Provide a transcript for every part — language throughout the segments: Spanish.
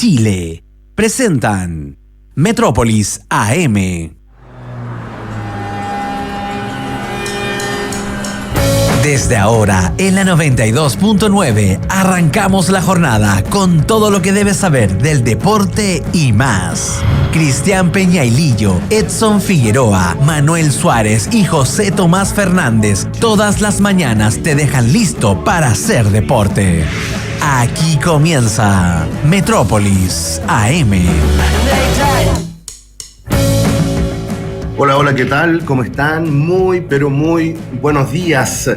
Chile presentan Metrópolis AM. Desde ahora, en la 92.9, arrancamos la jornada con todo lo que debes saber del deporte y más. Cristian Peñailillo, Edson Figueroa, Manuel Suárez y José Tomás Fernández todas las mañanas te dejan listo para hacer deporte. Aquí comienza Metrópolis AM. Hola, ¿qué tal? ¿Cómo están? Muy buenos días.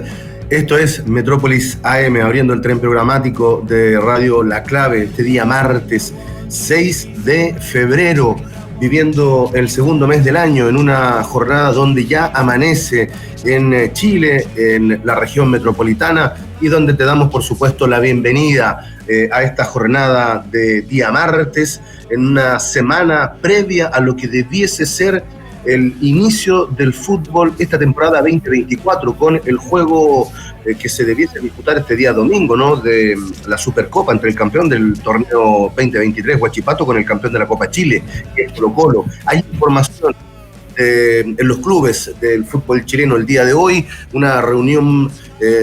Esto es Metrópolis AM, abriendo el tren programático de Radio La Clave, este día martes 6 de febrero, viviendo el segundo mes del año en una jornada donde ya amanece en Chile, en la región metropolitana, y donde te damos, por supuesto, la bienvenida a esta jornada de día martes, en una semana previa a lo que debiese ser el inicio del fútbol esta temporada 2024, con el juego que se debiese disputar este día domingo, ¿no? De la Supercopa entre el campeón del torneo 2023, Huachipato, con el campeón de la Copa Chile, que es Colo-Colo. Hay información en los clubes del fútbol chileno el día de hoy, una reunión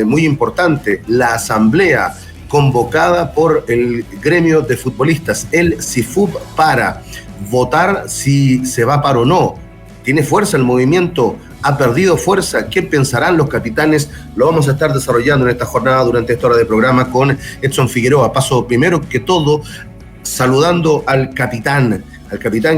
muy importante, la asamblea convocada por el gremio de futbolistas, el CIFUB, para votar si se va a paro o no. ¿Tiene fuerza el movimiento? ¿Ha perdido fuerza? ¿Qué pensarán los capitanes? Lo vamos a estar desarrollando en esta jornada durante esta hora de programa con Edson Figueroa. Paso primero que todo saludando al capitán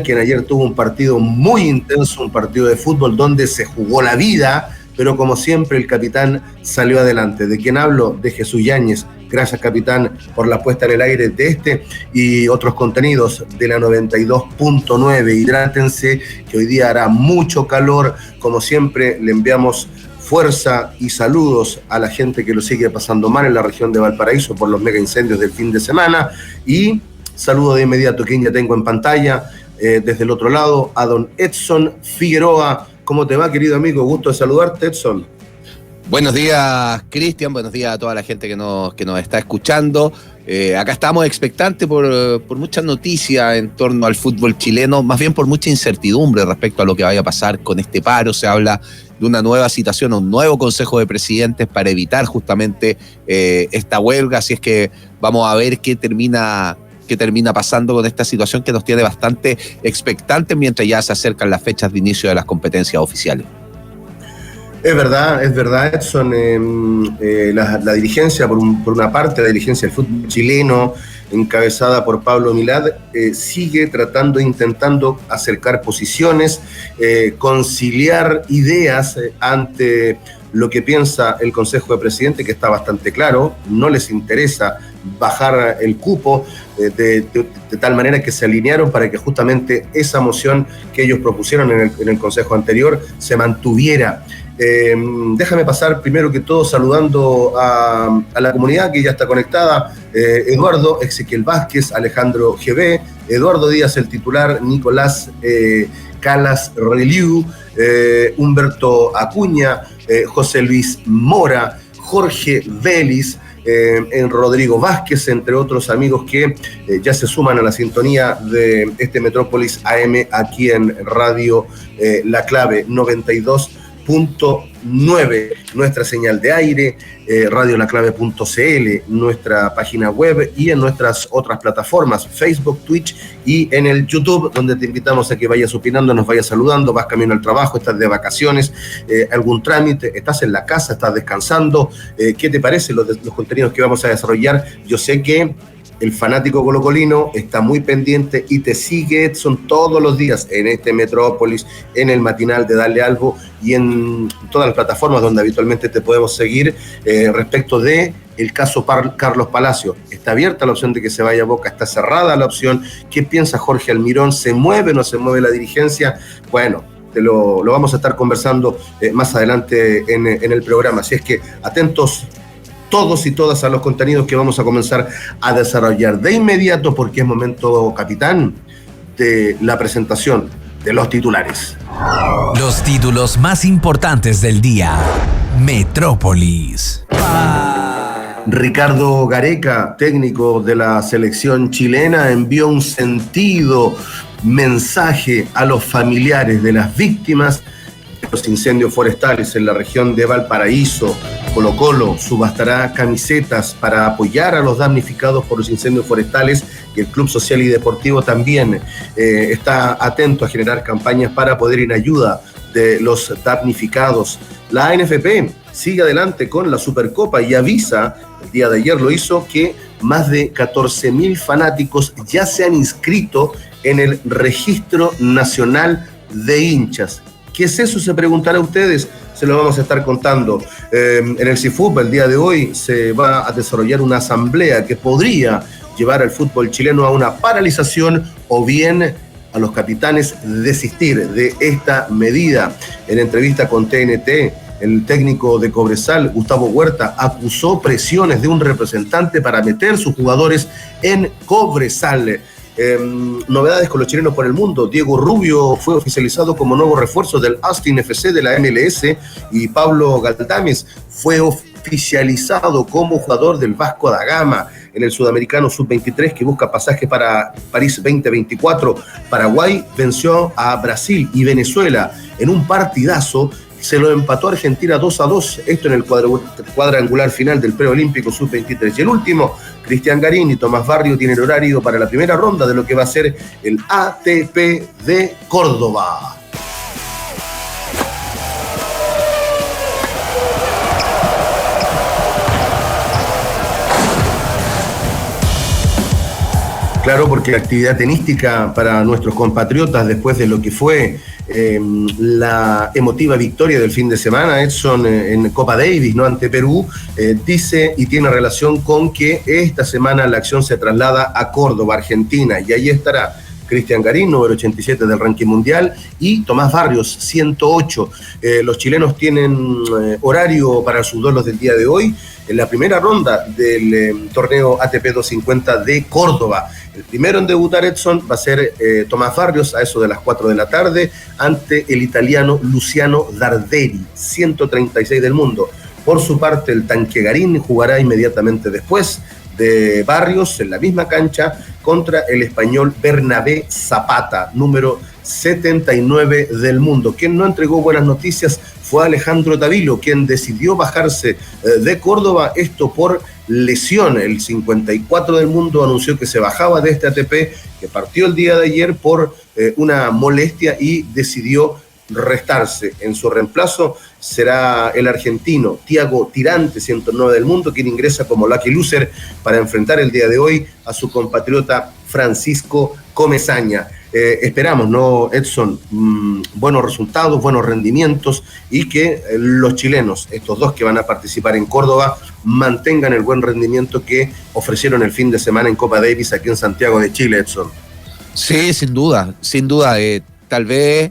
quien ayer tuvo un partido muy intenso, un partido de fútbol donde se jugó la vida, pero como siempre el capitán salió adelante. ¿De quién hablo? De Jesús Yáñez. Gracias, capitán, por la puesta en el aire de este y otros contenidos de la 92.9. Hidrátense, que hoy día hará mucho calor. Como siempre, le enviamos fuerza y saludos a la gente que lo sigue pasando mal en la región de Valparaíso por los mega incendios del fin de semana. Y saludo de inmediato, quien ya tengo en pantalla, desde el otro lado, a don Edson Figueroa. ¿Cómo te va, querido amigo? Gusto de saludarte, Edson. Buenos días, Cristian, buenos días a toda la gente que nos está escuchando. Acá estamos expectantes por muchas noticias en torno al fútbol chileno, más bien por mucha incertidumbre respecto a lo que vaya a pasar con este paro. Se habla de una nueva citación, un nuevo consejo de presidentes para evitar justamente esta huelga, así es que vamos a ver qué termina pasando con esta situación que nos tiene bastante expectantes mientras ya se acercan las fechas de inicio de las competencias oficiales. Es verdad, Edson. La dirigencia, por una parte, la dirigencia del fútbol chileno, encabezada por Pablo Milad, sigue intentando acercar posiciones, conciliar ideas ante lo que piensa el Consejo de Presidentes, que está bastante claro. No les interesa bajar el cupo, de tal manera que se alinearon para que justamente esa moción que ellos propusieron en el Consejo anterior se mantuviera. Déjame pasar primero que todo saludando a la comunidad que ya está conectada. Eduardo Ezequiel Vázquez, Alejandro GB, Eduardo Díaz el titular, Nicolás Calas Reliu, Humberto Acuña, José Luis Mora, Jorge Vélez, Rodrigo Vázquez, entre otros amigos que ya se suman a la sintonía de este Metrópolis AM aquí en Radio La Clave 92.9, nuestra señal de aire, radiolaclave.cl, nuestra página web y en nuestras otras plataformas, Facebook, Twitch y en el YouTube, donde te invitamos a que vayas opinando, nos vayas saludando. Vas camino al trabajo, estás de vacaciones, algún trámite, estás en la casa, estás descansando. ¿Qué te parece los contenidos que vamos a desarrollar? Yo sé que el fanático colocolino está muy pendiente y te sigue, Edson, todos los días en este Metrópolis, en el matinal de Dale Algo y en todas las plataformas donde habitualmente te podemos seguir. Respecto de el caso Carlos Palacio, está abierta la opción de que se vaya a Boca, está cerrada la opción. ¿Qué piensa Jorge Almirón? ¿Se mueve o no se mueve la dirigencia? Bueno, lo vamos a estar conversando más adelante en el programa, así es que atentos todos y todas a los contenidos que vamos a comenzar a desarrollar de inmediato, porque es momento, capitán, de la presentación de los titulares. Los títulos más importantes del día. Metrópolis. Ricardo Gareca, técnico de la selección chilena, envió un sentido mensaje a los familiares de las víctimas de los incendios forestales en la región de Valparaíso. Colo-Colo subastará camisetas para apoyar a los damnificados por los incendios forestales, y el Club Social y Deportivo también está atento a generar campañas para poder ir en ayuda de los damnificados. La ANFP sigue adelante con la Supercopa y avisa, el día de ayer lo hizo, que más de 14.000 fanáticos ya se han inscrito en el Registro Nacional de Hinchas. ¿Qué es eso? Se preguntarán ustedes, se lo vamos a estar contando. En el CIFUP el día de hoy se va a desarrollar una asamblea que podría llevar al fútbol chileno a una paralización o bien a los capitanes desistir de esta medida. En entrevista con TNT, el técnico de Cobresal, Gustavo Huerta, acusó presiones de un representante para meter sus jugadores en Cobresal. Novedades con los chilenos por el mundo. Diego Rubio fue oficializado como nuevo refuerzo del Austin FC de la MLS y Pablo Galdames fue oficializado como jugador del Vasco da Gama en el Sudamericano Sub-23 que busca pasaje para París 2024. Paraguay venció a Brasil y Venezuela en un partidazo. Se lo empató Argentina 2-2, esto en el cuadrangular final del preolímpico Sub-23. Y el último, Cristian Garín y Tomás Barrio tienen horario para la primera ronda de lo que va a ser el ATP de Córdoba. Claro, porque actividad tenística para nuestros compatriotas después de lo que fue la emotiva victoria del fin de semana, Edson, en Copa Davis, ¿no?, ante Perú, dice y tiene relación con que esta semana la acción se traslada a Córdoba, Argentina, y ahí estará Cristian Garín, número 87 del ranking mundial, y Tomás Barrios, 108. Los chilenos tienen horario para sus duelos del día de hoy, en la primera ronda del torneo ATP 250 de Córdoba. El primero en debutar, Edson, va a ser Tomás Barrios a eso de las 4 de la tarde ante el italiano Luciano Darderi, 136 del mundo. Por su parte, el tanque Garín jugará inmediatamente después de Barrios en la misma cancha contra el español Bernabé Zapata, número 79 del mundo. Quien no entregó buenas noticias fue Alejandro Tavilo, quien decidió bajarse de Córdoba, esto por lesión. El 54 del mundo anunció que se bajaba de este ATP, que partió el día de ayer por una molestia y decidió restarse. En su reemplazo será el argentino Thiago Tirante, 109 del mundo, quien ingresa como lucky loser para enfrentar el día de hoy a su compatriota Francisco Comesaña. Esperamos, ¿no, Edson? Buenos resultados, buenos rendimientos y que los chilenos, estos dos que van a participar en Córdoba, mantengan el buen rendimiento que ofrecieron el fin de semana en Copa Davis aquí en Santiago de Chile, Edson. Sí, sin duda, sin duda. Tal vez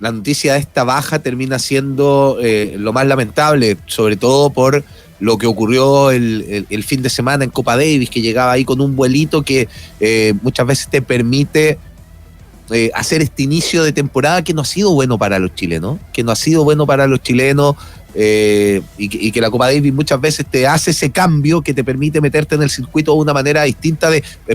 la noticia de esta baja termina siendo lo más lamentable, sobre todo por lo que ocurrió el fin de semana en Copa Davis, que llegaba ahí con un vuelito que muchas veces te permite hacer este inicio de temporada que no ha sido bueno para los chilenos, y que la Copa Davis muchas veces te hace ese cambio que te permite meterte en el circuito de una manera distinta,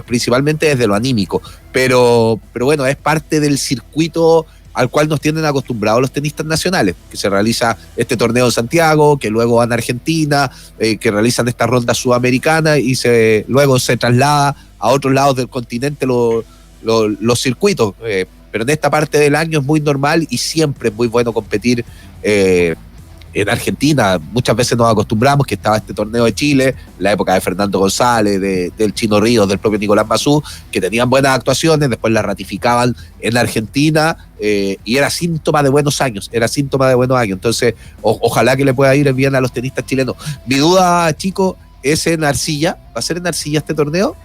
principalmente desde lo anímico, pero bueno, es parte del circuito al cual nos tienen acostumbrados los tenistas nacionales, que se realiza este torneo en Santiago, que luego van a Argentina, que realizan esta ronda sudamericana y luego se traslada a otros lados del continente los circuitos. Pero en esta parte del año es muy normal y siempre es muy bueno competir en Argentina. Muchas veces nos acostumbramos que estaba este torneo de Chile, la época de Fernando González, del Chino Ríos, del propio Nicolás Massú, que tenían buenas actuaciones, después las ratificaban en la Argentina, y era síntoma de buenos años, entonces ojalá que le pueda ir bien a los tenistas chilenos. Mi duda, chico, es en Arcilla. ¿Va a ser en Arcilla este torneo?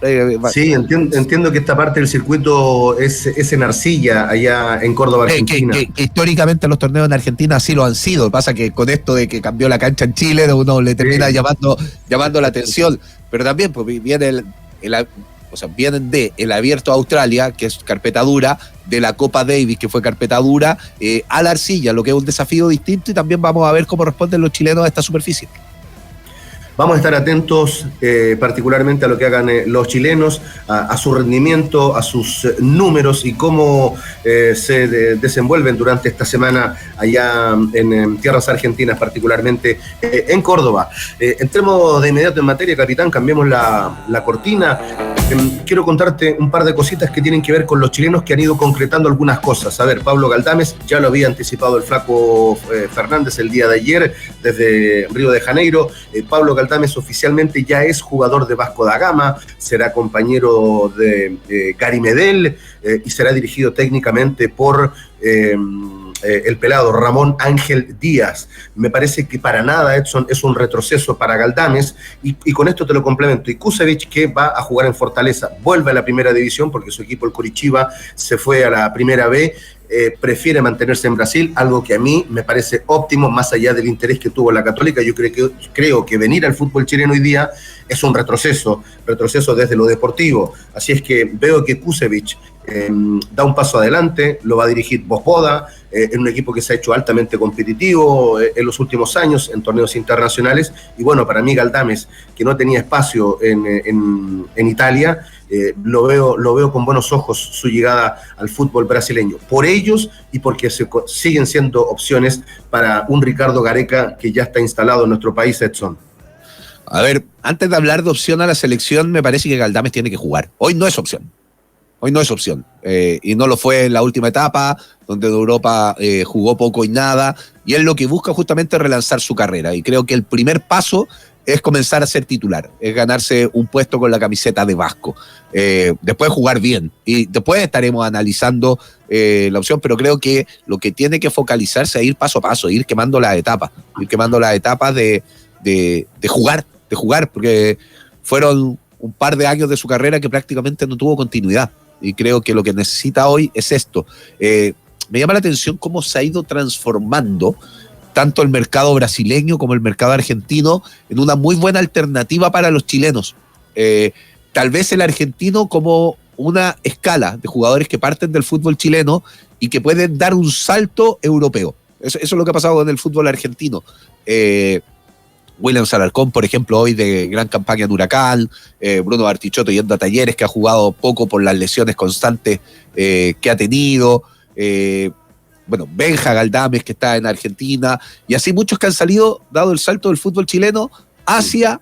Sí, entiendo que esta parte del circuito es en Arcilla, allá en Córdoba, Argentina. Que históricamente los torneos en Argentina así lo han sido. Lo que pasa que con esto de que cambió la cancha en Chile, uno le termina llamando la atención. Pero también pues, vienen de el Abierto de Australia, que es carpeta dura, de la Copa Davis, que fue carpeta dura, a la Arcilla, lo que es un desafío distinto, y también vamos a ver cómo responden los chilenos a esta superficie. Vamos a estar atentos particularmente a lo que hagan los chilenos, a su rendimiento, a sus números y cómo se desenvuelven durante esta semana allá en tierras argentinas, particularmente en Córdoba. Entremos de inmediato en materia, capitán, cambiemos la cortina. Quiero contarte un par de cositas que tienen que ver con los chilenos que han ido concretando algunas cosas. A ver, Pablo Galdames, ya lo había anticipado el flaco Fernández el día de ayer desde Río de Janeiro. Pablo Galdames oficialmente ya es jugador de Vasco da Gama, será compañero de Gary Medel y será dirigido técnicamente por el pelado Ramón Ángel Díaz. Me parece que para nada, Edson, es un retroceso para Galdames y con esto te lo complemento. Y Kusevich, que va a jugar en Fortaleza, vuelve a la primera división porque su equipo, el Curitiba, se fue a la primera B. Prefiere mantenerse en Brasil, algo que a mí me parece óptimo, más allá del interés que tuvo la Católica. Yo creo que venir al fútbol chileno hoy día es un retroceso desde lo deportivo. Así es que veo que Kusevich da un paso adelante, lo va a dirigir Vojvoda, en un equipo que se ha hecho altamente competitivo en los últimos años en torneos internacionales. Y bueno, para mí Galdames, que no tenía espacio en Italia, lo veo con buenos ojos su llegada al fútbol brasileño, por ellos y porque siguen siendo opciones para un Ricardo Gareca que ya está instalado en nuestro país, Edson. A ver, antes de hablar de opción a la selección, me parece que Galdames tiene que jugar. Hoy no es opción. Y no lo fue en la última etapa, donde en Europa jugó poco y nada, y él lo que busca justamente es relanzar su carrera, y creo que el primer paso es comenzar a ser titular, es ganarse un puesto con la camiseta de Vasco, después jugar bien, y después estaremos analizando la opción, pero creo que lo que tiene que focalizarse es ir paso a paso, ir quemando las etapas de jugar, porque fueron un par de años de su carrera que prácticamente no tuvo continuidad. Y creo que lo que necesita hoy es esto. Me llama la atención cómo se ha ido transformando tanto el mercado brasileño como el mercado argentino en una muy buena alternativa para los chilenos. Tal vez el argentino como una escala de jugadores que parten del fútbol chileno y que pueden dar un salto europeo. Eso es lo que ha pasado con el fútbol argentino. William Alarcón, por ejemplo, hoy de gran campaña en Huracán, Bruno Bartichotto yendo a Talleres, que ha jugado poco por las lesiones constantes que ha tenido, Benja Galdames, que está en Argentina, y así muchos que han salido, dado el salto del fútbol chileno, hacia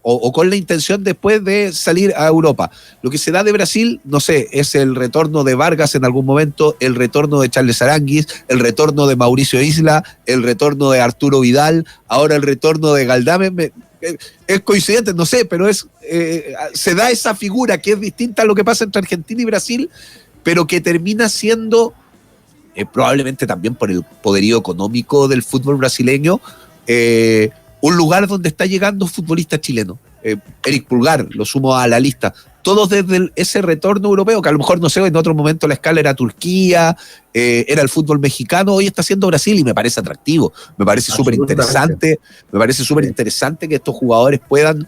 o con la intención después de salir a Europa. Lo que se da de Brasil, no sé, es el retorno de Vargas en algún momento, el retorno de Charles Aranguis, el retorno de Mauricio Isla, el retorno de Arturo Vidal, ahora el retorno de Galdames. Es coincidente, no sé, pero se da esa figura que es distinta a lo que pasa entre Argentina y Brasil, pero que termina siendo, probablemente también por el poderío económico del fútbol brasileño, un lugar donde está llegando futbolistas chilenos. Eric Pulgar, lo sumo a la lista. Todos desde ese retorno europeo, que a lo mejor, no sé, en otro momento la escala era Turquía, era el fútbol mexicano, hoy está siendo Brasil y me parece atractivo. Me parece súper interesante. Me parece súper interesante que estos jugadores puedan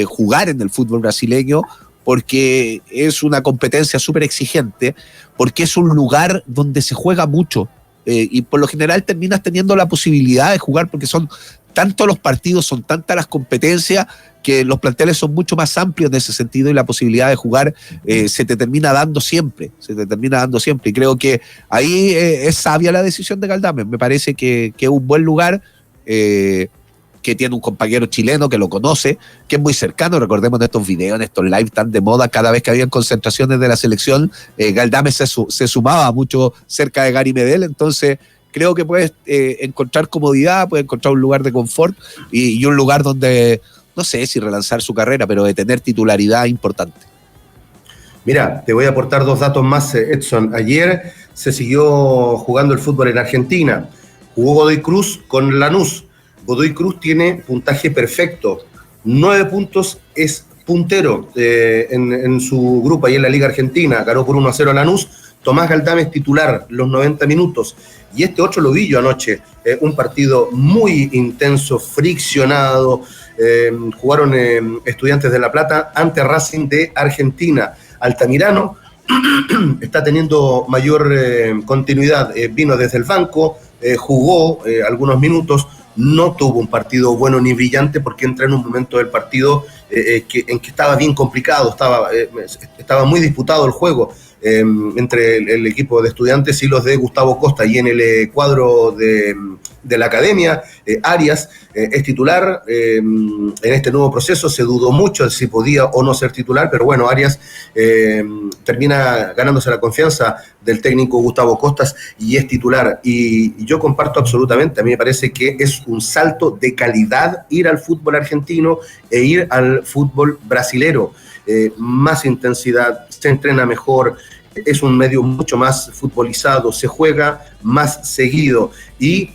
jugar en el fútbol brasileño, porque es una competencia súper exigente, porque es un lugar donde se juega mucho. Y por lo general terminas teniendo la posibilidad de jugar porque son tantos los partidos, son tantas las competencias que los planteles son mucho más amplios en ese sentido y la posibilidad de jugar se te termina dando siempre. Y creo que ahí es sabia la decisión de Galdames. Me parece que es un buen lugar, que tiene un compañero chileno que lo conoce, que es muy cercano. Recordemos en estos videos, en estos live tan de moda, cada vez que habían concentraciones de la selección, Galdames se sumaba mucho cerca de Gary Medel, entonces creo que puedes encontrar comodidad, puedes encontrar un lugar de confort y un lugar donde, no sé si relanzar su carrera, pero de tener titularidad importante. Mira, te voy a aportar dos datos más, Edson. Ayer se siguió jugando el fútbol en Argentina. Jugó Godoy Cruz con Lanús. Godoy Cruz tiene puntaje perfecto, 9 puntos, es puntero en su grupo ahí en la Liga Argentina, ganó por 1-0 a Lanús. Tomás Galdames titular los 90 minutos, y este 8 lo vi yo anoche, un partido muy intenso, friccionado, jugaron Estudiantes de La Plata ante Racing de Argentina. Altamirano está teniendo mayor continuidad, vino desde el banco, jugó algunos minutos, no tuvo un partido bueno ni brillante porque entra en un momento del partido en que estaba bien complicado, estaba muy disputado el juego entre el equipo de Estudiantes y los de Gustavo Costa, y en el cuadro de la academia, Arias es titular. En este nuevo proceso se dudó mucho de si podía o no ser titular, pero bueno, Arias termina ganándose la confianza del técnico Gustavo Costas y es titular. Y yo comparto absolutamente, a mí me parece que es un salto de calidad ir al fútbol argentino e ir al fútbol brasilero. Más intensidad, se entrena mejor, es un medio mucho más futbolizado, se juega más seguido. Y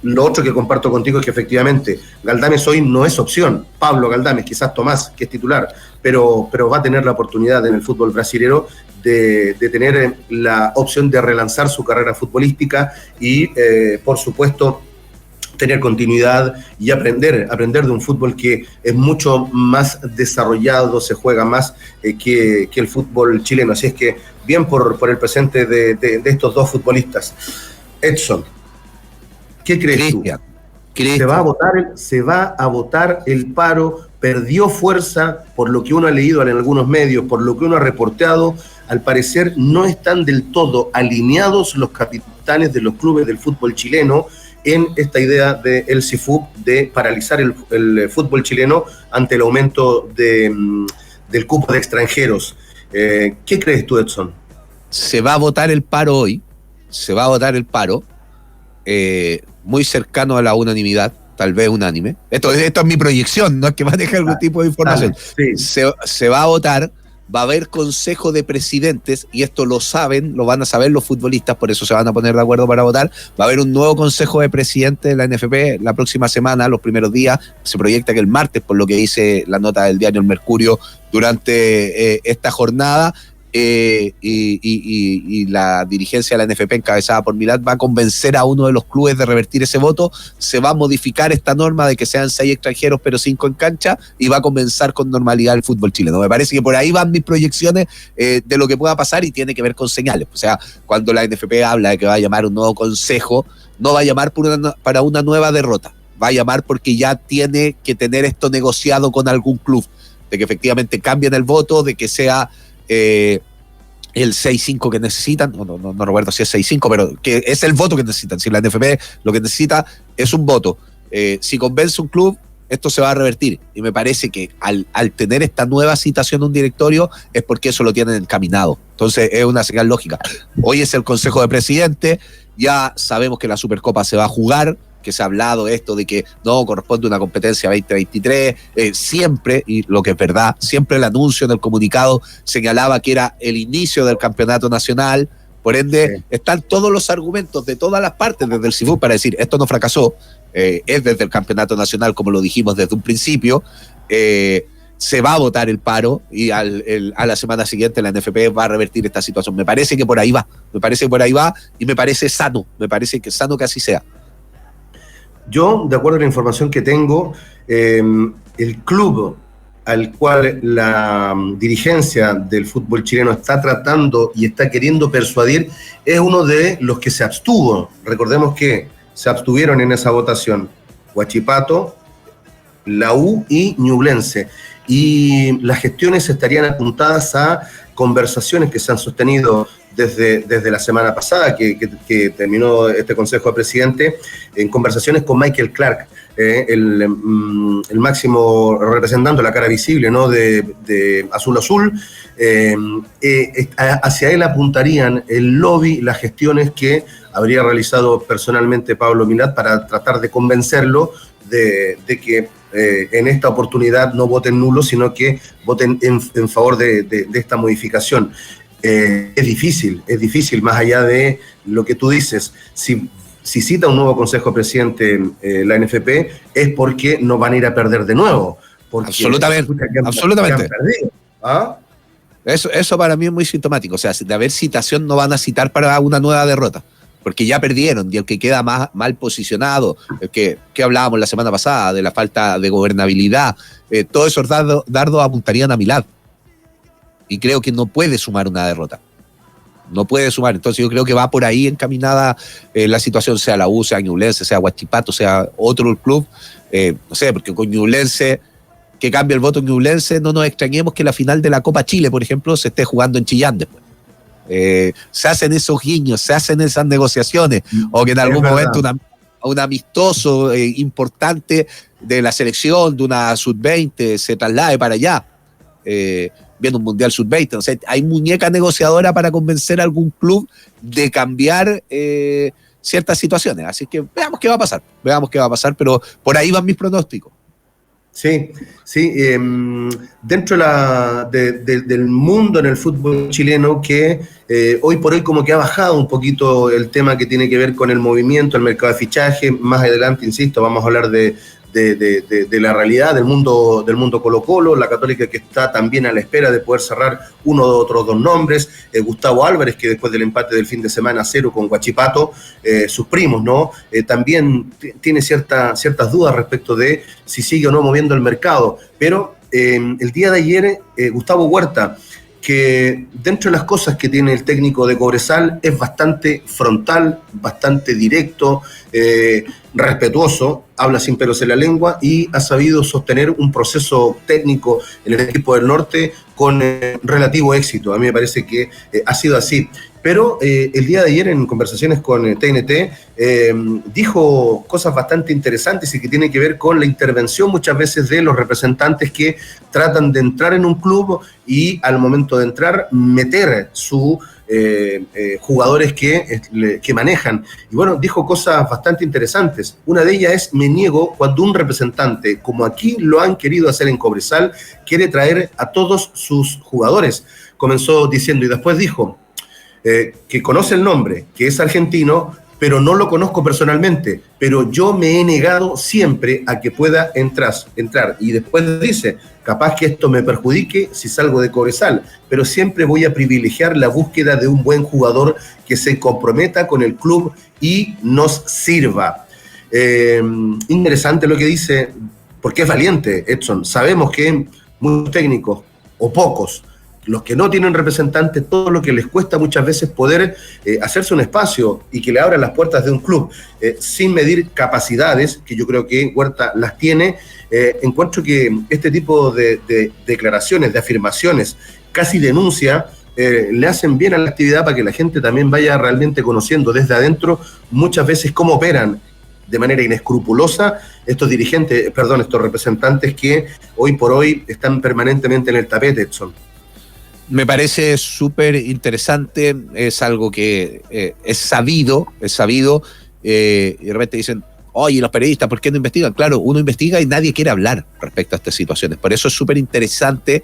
lo otro que comparto contigo es que efectivamente Galdames hoy no es opción. Pablo Galdames, quizás Tomás, que es titular, pero va a tener la oportunidad en el fútbol brasilero de tener la opción de relanzar su carrera futbolística y, por supuesto, tener continuidad y aprender de un fútbol que es mucho más desarrollado, se juega más que el fútbol chileno. Así es que bien por el presente de estos dos futbolistas. Edson, ¿qué crees tú? Se va a votar el paro, perdió fuerza por lo que uno ha leído en algunos medios, por lo que uno ha reporteado. Al parecer no están del todo alineados los capitanes de los clubes del fútbol chileno en esta idea del CIFUB de paralizar el fútbol chileno ante el aumento del cupo de extranjeros. ¿Qué crees tú, Edson? Se va a votar el paro hoy, muy cercano a la unanimidad, tal vez unánime. Esto es mi proyección, no es que maneje algún tipo de información. Sí. Se va a votar. Va a haber consejo de presidentes, y esto lo van a saber los futbolistas, por eso se van a poner de acuerdo para votar. Va a haber un nuevo consejo de presidentes de la NFP la próxima semana, los primeros días. Se proyecta que el martes, por lo que dice la nota del diario El Mercurio durante esta jornada. Y la dirigencia de la NFP, encabezada por Milad, va a convencer a uno de los clubes de revertir ese voto. Se va a modificar esta norma de que sean 6 extranjeros pero 5 en cancha, y va a comenzar con normalidad el fútbol chileno. Me parece que por ahí van mis proyecciones de lo que pueda pasar, y tiene que ver con señales. O sea, cuando la NFP habla de que va a llamar un nuevo consejo, no va a llamar para una nueva derrota, va a llamar porque ya tiene que tener esto negociado con algún club, de que efectivamente cambien el voto, de que sea el 6-5 que necesitan, no recuerdo si es 6-5, pero que es el voto que necesitan. Si la NFP lo que necesita es un voto, si convence un club, esto se va a revertir. Y me parece que al tener esta nueva citación de un directorio es porque eso lo tienen encaminado. Entonces es una señal lógica. Hoy es el Consejo de Presidentes, ya sabemos que la Supercopa se va a jugar, que se ha hablado esto de que no corresponde una competencia 2023, siempre, y lo que es verdad, siempre el anuncio en el comunicado señalaba que era el inicio del campeonato nacional. Por ende, están todos los argumentos de todas las partes desde el CIFUB para decir esto no fracasó, es desde el campeonato nacional, como lo dijimos desde un principio. Se va a votar el paro, y a la semana siguiente la NFP va a revertir esta situación. Me parece que por ahí va, y me parece sano que así sea. Yo, de acuerdo a la información que tengo, el club al cual la dirigencia del fútbol chileno está tratando y está queriendo persuadir es uno de los que se abstuvo. Recordemos que se abstuvieron en esa votación Huachipato, la U y Ñublense. Y las gestiones estarían apuntadas a conversaciones que se han sostenido desde la semana pasada, que terminó este Consejo de Presidentes, en conversaciones con Michael Clark, el máximo representante, la cara visible, ¿no?, de Azul Azul. Hacia él apuntarían el lobby, las gestiones que habría realizado personalmente Pablo Milad para tratar de convencerlo de que en esta oportunidad no voten nulo, sino que voten en favor de esta modificación. Es difícil, más allá de lo que tú dices. Si cita un nuevo Consejo de Presidente la NFP, es porque no van a ir a perder de nuevo. Absolutamente. ¿Ah? Eso para mí es muy sintomático. O sea, de haber citación, no van a citar para una nueva derrota, porque ya perdieron, y el que queda más mal posicionado, el que hablábamos la semana pasada de la falta de gobernabilidad, todos esos dardos apuntarían a Milad, y creo que no puede sumar una derrota. no puede sumar. Entonces yo creo que va por ahí encaminada la situación, sea la U, sea Ñublense, sea Huachipato, sea otro club, no sé, porque con Ñublense, que cambie el voto en Ñublense, no nos extrañemos que la final de la Copa Chile, por ejemplo, se esté jugando en Chillán después. Se hacen esos guiños, se hacen esas negociaciones, o que en algún momento un amistoso importante de la selección de una sub-20 se traslade para allá, viendo un mundial sub-20. O sea, hay muñeca negociadora para convencer a algún club de cambiar ciertas situaciones. Así que veamos qué va a pasar, pero por ahí van mis pronósticos. Sí, dentro del mundo en el fútbol chileno que hoy por hoy como que ha bajado un poquito el tema que tiene que ver con el movimiento, el mercado de fichaje. Más adelante, insisto, vamos a hablar de la realidad del mundo Colo-Colo, la Católica que está también a la espera de poder cerrar uno de otros dos nombres, Gustavo Álvarez, que después del empate del fin de semana 0 con Huachipato, sus primos, ¿no? También tiene ciertas dudas respecto de si sigue o no moviendo el mercado, pero el día de ayer Gustavo Huerta, que dentro de las cosas que tiene el técnico de Cobresal es bastante frontal, bastante directo, respetuoso, habla sin pelos en la lengua y ha sabido sostener un proceso técnico en el equipo del norte con relativo éxito. A mí me parece que ha sido así. Pero el día de ayer en conversaciones con TNT dijo cosas bastante interesantes y que tienen que ver con la intervención muchas veces de los representantes que tratan de entrar en un club y al momento de entrar meter su jugadores que manejan. Y bueno, dijo cosas bastante interesantes. Una de ellas es: me niego cuando un representante, como aquí lo han querido hacer en Cobresal, quiere traer a todos sus jugadores. Comenzó diciendo y después dijo que conoce el nombre, que es argentino, pero no lo conozco personalmente, pero yo me he negado siempre a que pueda entrar. Y después dice, capaz que esto me perjudique si salgo de Cobresal, pero siempre voy a privilegiar la búsqueda de un buen jugador que se comprometa con el club y nos sirva. Interesante lo que dice, porque es valiente, Edson. Sabemos que muchos técnicos, o pocos, los que no tienen representantes, todo lo que les cuesta muchas veces poder hacerse un espacio y que le abran las puertas de un club sin medir capacidades, que yo creo que Huerta las tiene. Encuentro que este tipo de declaraciones, de afirmaciones, casi denuncia, le hacen bien a la actividad para que la gente también vaya realmente conociendo desde adentro muchas veces cómo operan de manera inescrupulosa estos representantes que hoy por hoy están permanentemente en el tapete, Edson. Me parece súper interesante, es algo que es sabido, y de repente dicen, oye, los periodistas, ¿por qué no investigan? Claro, uno investiga y nadie quiere hablar respecto a estas situaciones. Por eso es súper interesante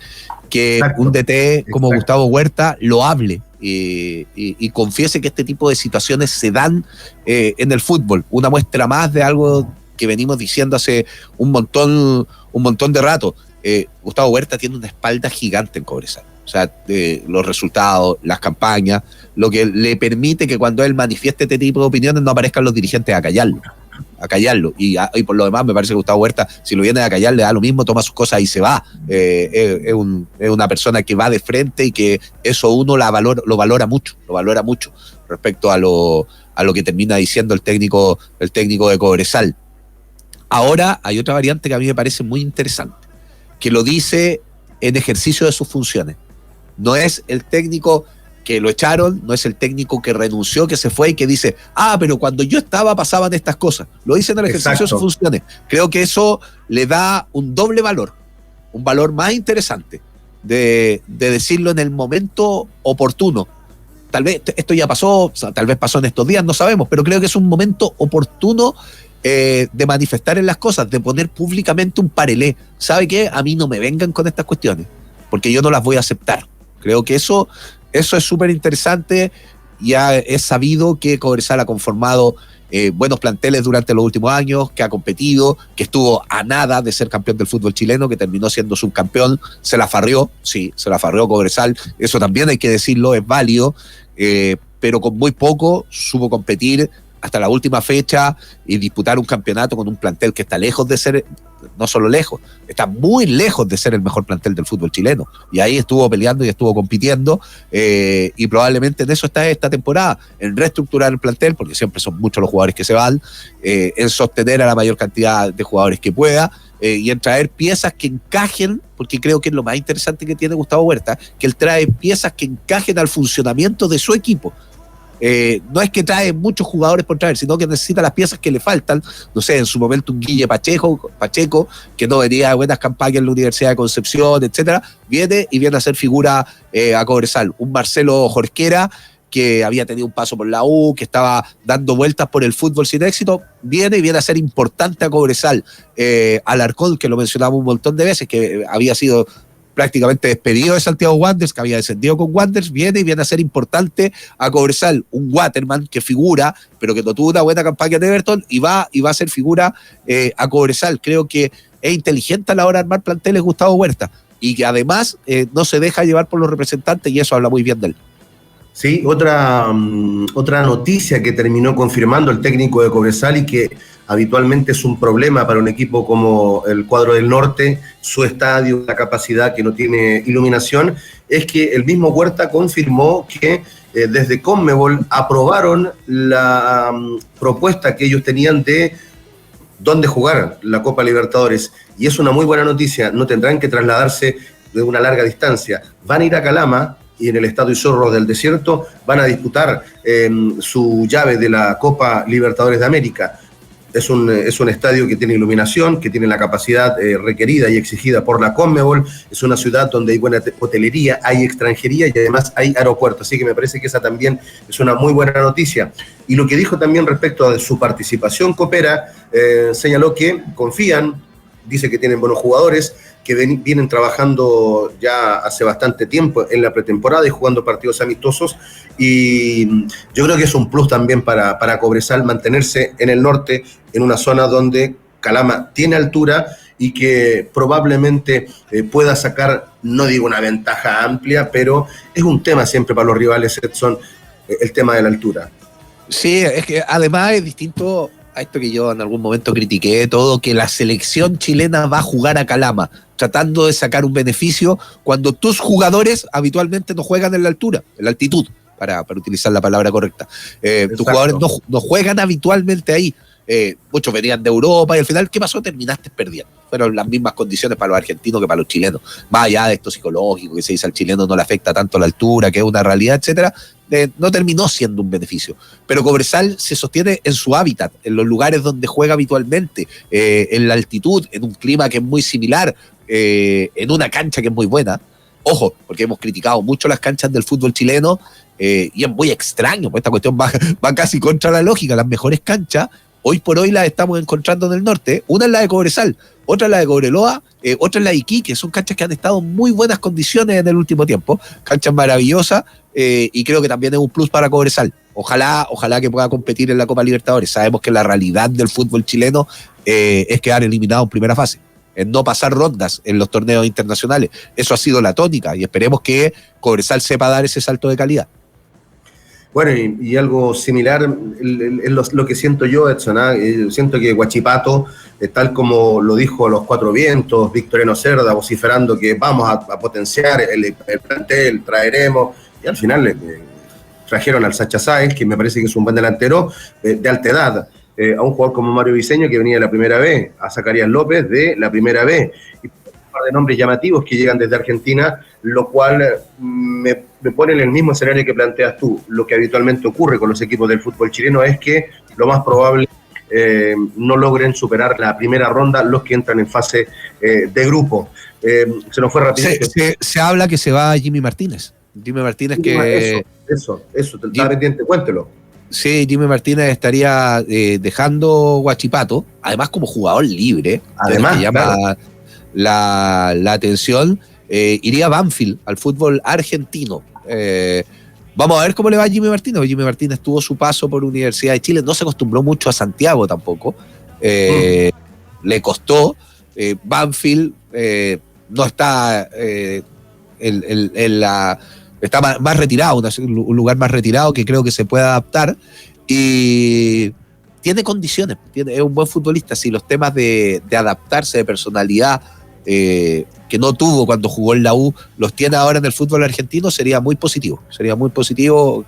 que un DT como Gustavo Huerta lo hable y confiese que este tipo de situaciones se dan en el fútbol. Una muestra más de algo que venimos diciendo hace un montón de rato. Gustavo Huerta tiene una espalda gigante en Cobresal. O sea, los resultados, las campañas, lo que le permite que cuando él manifieste este tipo de opiniones no aparezcan los dirigentes a callarlo. Y por lo demás me parece que Gustavo Huerta, si lo viene a callar, le da lo mismo, toma sus cosas y se va. Es una persona que va de frente y que eso uno lo valora mucho respecto a lo que termina diciendo el técnico de Cobresal. Ahora hay otra variante que a mí me parece muy interesante, que lo dice en ejercicio de sus funciones. No es el técnico que lo echaron, no es el técnico que renunció, que se fue y que dice, pero cuando yo estaba pasaban estas cosas. Lo dice en el ejercicio de sus funciones. Creo que eso le da un doble valor, un valor más interesante de decirlo en el momento oportuno. Tal vez esto ya pasó, tal vez pasó en estos días, no sabemos, pero creo que es un momento oportuno de manifestar en las cosas, de poner públicamente un parelé. ¿Sabe qué? A mí no me vengan con estas cuestiones, porque yo no las voy a aceptar. Creo que eso es súper interesante. Ya es sabido que Cobresal ha conformado buenos planteles durante los últimos años, que ha competido, que estuvo a nada de ser campeón del fútbol chileno, que terminó siendo subcampeón, se la farrió Cobresal, eso también hay que decirlo, es válido, pero con muy poco supo competir hasta la última fecha y disputar un campeonato con un plantel que está lejos de ser no solo lejos, está muy lejos de ser el mejor plantel del fútbol chileno. Y ahí estuvo peleando y estuvo compitiendo, y probablemente en eso está esta temporada, en reestructurar el plantel, porque siempre son muchos los jugadores que se van, en sostener a la mayor cantidad de jugadores que pueda, y en traer piezas que encajen, porque creo que es lo más interesante que tiene Gustavo Huerta, que él trae piezas que encajen al funcionamiento de su equipo. No es que trae muchos jugadores por traer, sino que necesita las piezas que le faltan. No sé, en su momento un Guille Pacheco, que no venía de buenas campañas en la Universidad de Concepción, etcétera, viene a ser figura a Cobresal. Un Marcelo Jorquera, que había tenido un paso por la U, que estaba dando vueltas por el fútbol sin éxito, viene a ser importante a Cobresal. Alarcón, que lo mencionaba un montón de veces, que había sido prácticamente despedido de Santiago Wanderers, que había descendido con Wanderers, viene a ser importante a Cobresal. Un Waterman que figura, pero que no tuvo una buena campaña de Everton, y va a ser figura a Cobresal. Creo que es inteligente a la hora de armar planteles Gustavo Huerta, y que además no se deja llevar por los representantes, y eso habla muy bien de él. Sí, otra noticia que terminó confirmando el técnico de Cobresal, y que habitualmente es un problema para un equipo como el Cuadro del Norte, su estadio, la capacidad que no tiene iluminación, es que el mismo Huerta confirmó que desde Conmebol aprobaron la propuesta que ellos tenían de dónde jugar la Copa Libertadores, y es una muy buena noticia. No tendrán que trasladarse de una larga distancia, van a ir a Calama, y en el Estadio Zorros del Desierto van a disputar su llave de la Copa Libertadores de América. Es un estadio que tiene iluminación, que tiene la capacidad requerida y exigida por la Conmebol. Es una ciudad donde hay buena hotelería, hay extranjería y además hay aeropuerto. Así que me parece que esa también es una muy buena noticia. Y lo que dijo también respecto a su participación Copera, señaló que confían, dice que tienen buenos jugadores, que vienen trabajando ya hace bastante tiempo en la pretemporada y jugando partidos amistosos, y yo creo que es un plus también para Cobresal mantenerse en el norte, en una zona donde Calama tiene altura y que probablemente pueda sacar, no digo una ventaja amplia, pero es un tema siempre para los rivales, Edson, el tema de la altura. Sí, es que además es distinto a esto que yo en algún momento critiqué todo, que la selección chilena va a jugar a Calama, tratando de sacar un beneficio cuando tus jugadores habitualmente no juegan en la altura, en la altitud, para utilizar la palabra correcta. Tus jugadores no juegan habitualmente ahí. Muchos venían de Europa y al final, ¿qué pasó? Terminaste perdiendo. Fueron las mismas condiciones para los argentinos que para los chilenos. Más allá de esto psicológico que se dice al chileno no le afecta tanto la altura, que es una realidad, etcétera, no terminó siendo un beneficio. Pero Cobresal se sostiene en su hábitat, en los lugares donde juega habitualmente, en la altitud, en un clima que es muy similar, en una cancha que es muy buena. Ojo, porque hemos criticado mucho las canchas del fútbol chileno, y es muy extraño, pues esta cuestión va casi contra la lógica. Las mejores canchas hoy por hoy las estamos encontrando en el norte. Una es la de Cobresal, otra es la de Cobreloa, otra es la de Iquique. Son canchas que han estado en muy buenas condiciones en el último tiempo, canchas maravillosas, y creo que también es un plus para Cobresal. Ojalá que pueda competir en la Copa Libertadores. Sabemos que la realidad del fútbol chileno es quedar eliminado en primera fase, en no pasar rondas en los torneos internacionales. Eso ha sido la tónica, y esperemos que Cobresal sepa dar ese salto de calidad. Bueno, y algo similar es lo que siento yo, Edson. Siento que Huachipato, tal como lo dijo Los Cuatro Vientos, Victoriano Cerda, vociferando que vamos a potenciar el plantel, traeremos, y al final trajeron al Sacha Sáenz, que me parece que es un buen delantero de alta edad, a un jugador como Mario Viseño, que venía de la primera B, a Zacarías López de la primera B, y un par de nombres llamativos que llegan desde Argentina, lo cual me pone en el mismo escenario que planteas tú. Lo que habitualmente ocurre con los equipos del fútbol chileno es que lo más probable no logren superar la primera ronda los que entran en fase de grupo. Se nos fue rápido. Se habla que se va Jimmy Martínez. Jimmy Martínez que... Eso, está pendiente, cuéntelo. Sí, Jimmy Martínez estaría dejando Huachipato, además como jugador libre, además que llama claro la atención. Iría a Banfield, al fútbol argentino. Vamos a ver cómo le va a Jimmy Martínez. Jimmy Martínez tuvo su paso por Universidad de Chile, no se acostumbró mucho a Santiago tampoco, le costó. Banfield no está está más retirado, un lugar más retirado que creo que se puede adaptar, y tiene condiciones, es un buen futbolista. Si los temas de adaptarse, de personalidad, que no tuvo cuando jugó en la U, los tiene ahora en el fútbol argentino, sería muy positivo.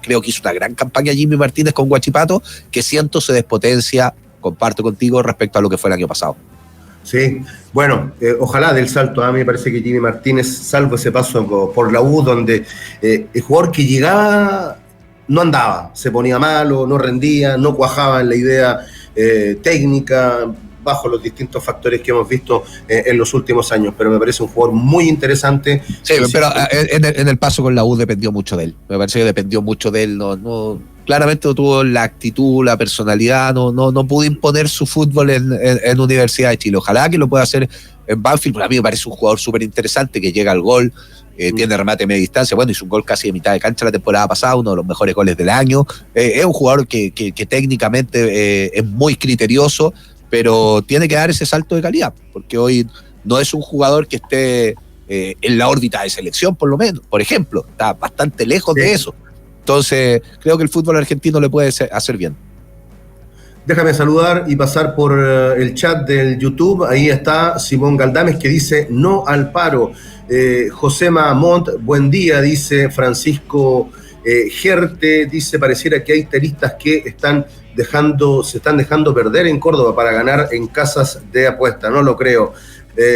Creo que hizo una gran campaña Jimmy Martínez con Huachipato, que siento se despotencia, comparto contigo, respecto a lo que fue el año pasado. Sí, bueno, ojalá del salto. A mí me parece que Jimmy Martínez, salvo ese paso por la U, donde el jugador que llegaba no andaba, se ponía malo, no rendía, no cuajaba en la idea técnica, bajo los distintos factores que hemos visto en los últimos años, pero me parece un jugador muy interesante. Sí, pero en el paso con la U dependió mucho de él. Me parece que dependió mucho de él. Claramente no tuvo la actitud, la personalidad, no pudo imponer su fútbol en Universidad de Chile. Ojalá que lo pueda hacer en Banfield, porque a mí me parece un jugador súper interesante, que llega al gol, tiene remate de media distancia, bueno, hizo un gol casi de mitad de cancha la temporada pasada, uno de los mejores goles del año. Es un jugador que técnicamente es muy criterioso, pero tiene que dar ese salto de calidad, porque hoy no es un jugador que esté en la órbita de selección, por lo menos, por ejemplo, está bastante lejos de eso. Entonces, creo que el fútbol argentino le puede hacer bien. Déjame saludar y pasar por el chat del YouTube. Ahí está Simón Galdames, que dice no al paro. Josema Montt, buen día, dice Francisco Gerte, dice pareciera que hay tenistas que se están dejando perder en Córdoba para ganar en casas de apuesta. No lo creo.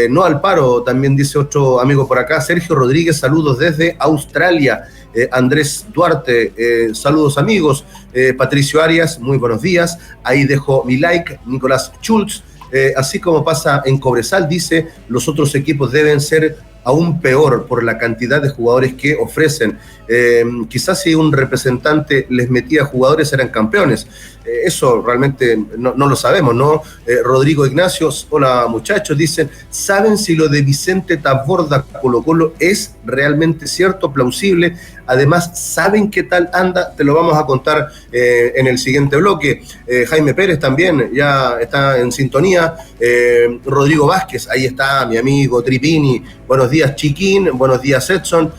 No al paro, también dice otro amigo por acá. Sergio Rodríguez, saludos desde Australia. Andrés Duarte, saludos amigos. Patricio Arias, muy buenos días. Ahí dejo mi like. Nicolás Schultz, así como pasa en Cobresal, dice, los otros equipos deben ser aún peor por la cantidad de jugadores que ofrecen. Quizás si un representante les metía jugadores eran campeones. Eso realmente no lo sabemos, ¿no? Rodrigo Ignacio, hola muchachos, dicen, ¿saben si lo de Vicente Taborda Colo-Colo es realmente cierto, plausible? Además, ¿saben qué tal anda? Te lo vamos a contar en el siguiente bloque. Jaime Pérez también ya está en sintonía. Rodrigo Vázquez, ahí está mi amigo Tripini. Buenos días, Chiquín. Buenos días, Edson.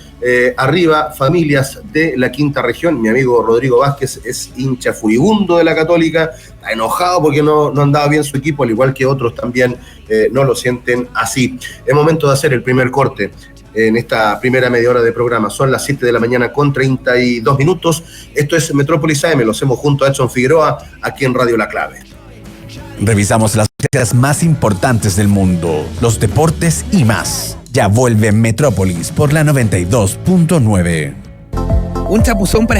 Arriba, familias de la quinta región. Mi amigo Rodrigo Vázquez es hincha furibundo de la Católica, está enojado porque no andaba bien su equipo, al igual que otros también no lo sienten así. Es momento de hacer el primer corte en esta primera media hora de programa. Son las 7 de la mañana con 32 minutos. Esto es Metrópolis AM, lo hacemos junto a Edson Figueroa, aquí en Radio La Clave. Revisamos las noticias más importantes del mundo, los deportes y más. Ya vuelve Metrópolis por la 92.9. Un chapuzón para